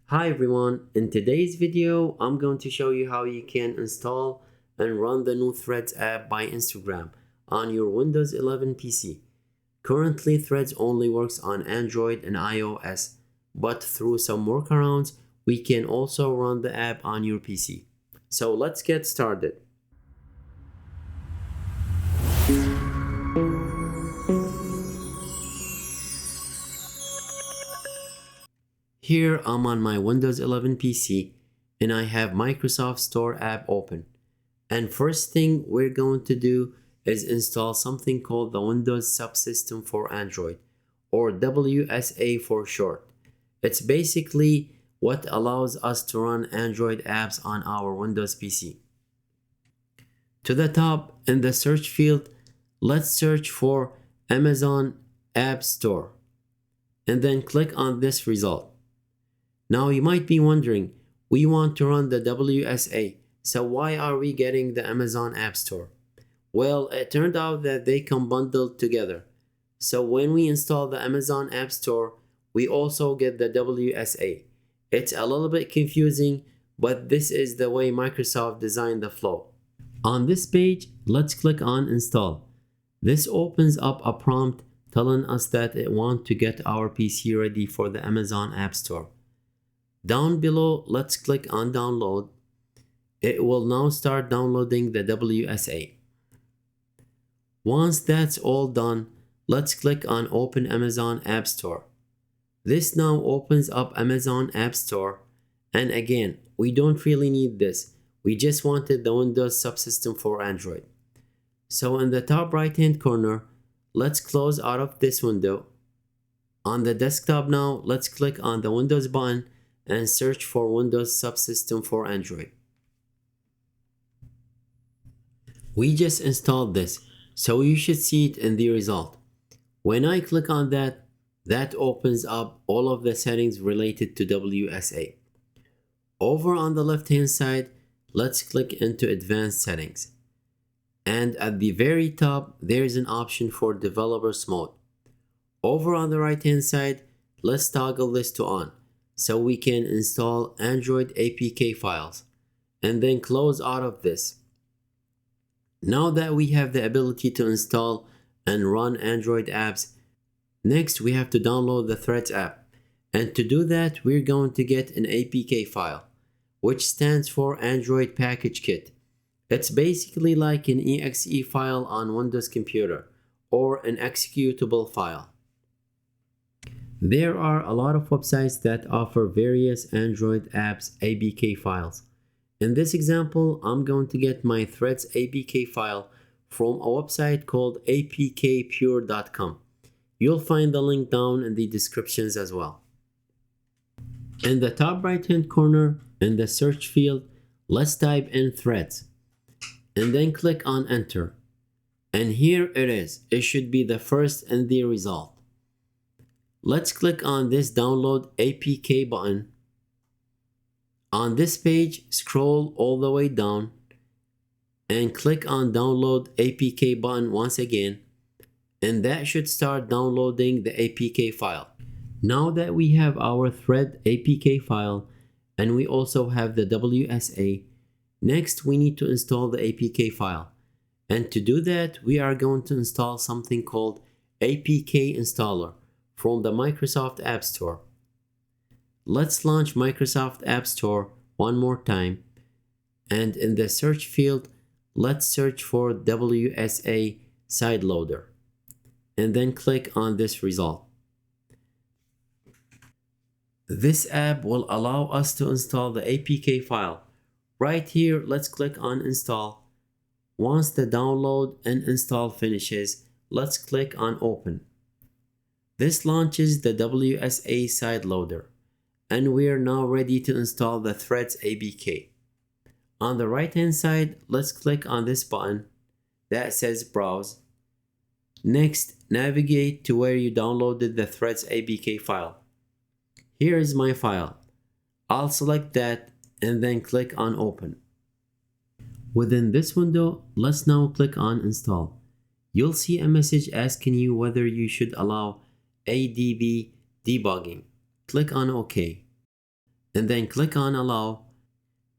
Hi everyone, in today's video I'm going to show you how you can install and run the new Threads app by Instagram on your Windows 11 PC. Currently Threads only works on Android and iOS, but through some workarounds we can also run the app on your PC. So let's get started. Here I'm on my Windows 11 PC and I have Microsoft Store app open. And first thing we're going to do is install something called the Windows Subsystem for Android, or WSA for short. It's basically what allows us to run Android apps on our Windows PC. To the top in the search field, let's search for Amazon App Store and then click on this result. Now you might be wondering, we want to run the WSA, so why are we getting the Amazon App Store? Well, it turned out that they come bundled together. So when we install the Amazon App Store, we also get the WSA. It's a little bit confusing, but this is the way Microsoft designed the flow. On this page, let's click on Install. This opens up a prompt telling us that it wants to get our PC ready for the Amazon App Store. Down below, let's click on Download. It will now start downloading the WSA. Once that's all done, let's click on Open Amazon App Store. This now opens up Amazon App Store, and again, we don't really need this. We just wanted the Windows Subsystem for Android. So in the top right hand corner, let's close out of this window. On the desktop now, let's click on the Windows button and search for Windows Subsystem for Android. We just installed this, so you should see it in the result. When I click on that, that opens up all of the settings related to WSA. Over on the left hand side, let's click into Advanced Settings. And at the very top, there is an option for Developers Mode. Over on the right hand side, let's toggle this to on, so we can install Android APK files, and then close out of this. Now that we have the ability to install and run Android apps, next we have to download the Threads app. And to do that, we're going to get an APK file, which stands for Android Package Kit. It's basically like an exe file on Windows computer, or an executable file. There are a lot of websites that offer various Android apps APK files. In this example, I'm going to get my Threads APK file from a website called apkpure.com. You'll find the link down in the descriptions as well. In the top right hand corner, in the search field, let's type in Threads and then click on Enter. And here it is. It should be the first in the result. Let's click on this Download APK button. On this page, scroll all the way down and click on Download APK button once again, and that should start downloading the APK file. Now that we have our Thread APK file and we also have the WSA, next we need to install the APK file. And to do that, we are going to install something called APK Installer from the Microsoft App Store. Let's launch Microsoft App Store one more time, and in the search field, let's search for WSA Sideloader, and then click on this result. This app will allow us to install the APK file. Right here, let's click on Install. Once the download and install finishes, let's click on Open. This launches the WSA Sideloader, and we are now ready to install the Threads APK. On the right hand side, let's click on this button that says Browse. Next, navigate to where you downloaded the Threads APK file. Here is my file. I'll select that and then click on Open. Within this window, let's now click on Install. You'll see a message asking you whether you should allow ADB debugging. Click on OK. and then click on Allow,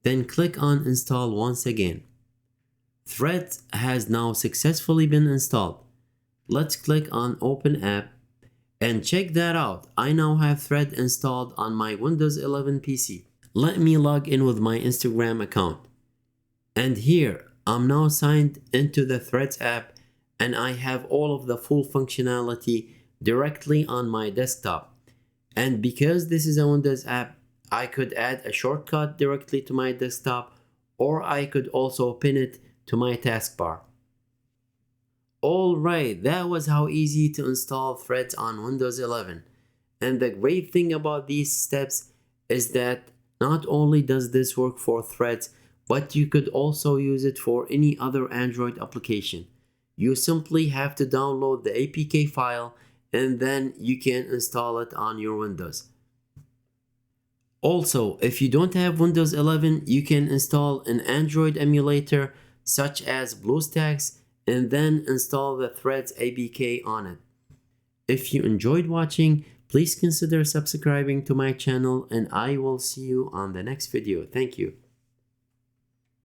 then click on Install once again. Threads has now successfully been installed. Let's click on Open App and check that out. I now have Thread installed on my Windows 11 PC. Let me log in with my Instagram account. And here, I'm now signed into the Threads app and I have all of the full functionality directly on my desktop. And because this is a Windows app, I could add a shortcut directly to my desktop, or I could also pin it to my taskbar. Alright, that was how easy to install Threads on Windows 11. And the great thing about these steps is that not only does this work for Threads, but you could also use it for any other Android application. You simply have to download the APK file and then you can install it on your Windows. Also, if you don't have Windows 11, you can install an Android emulator such as BlueStacks and then install the Threads APK on it. If you enjoyed watching, please consider subscribing to my channel and I will see you on the next video. Thank you.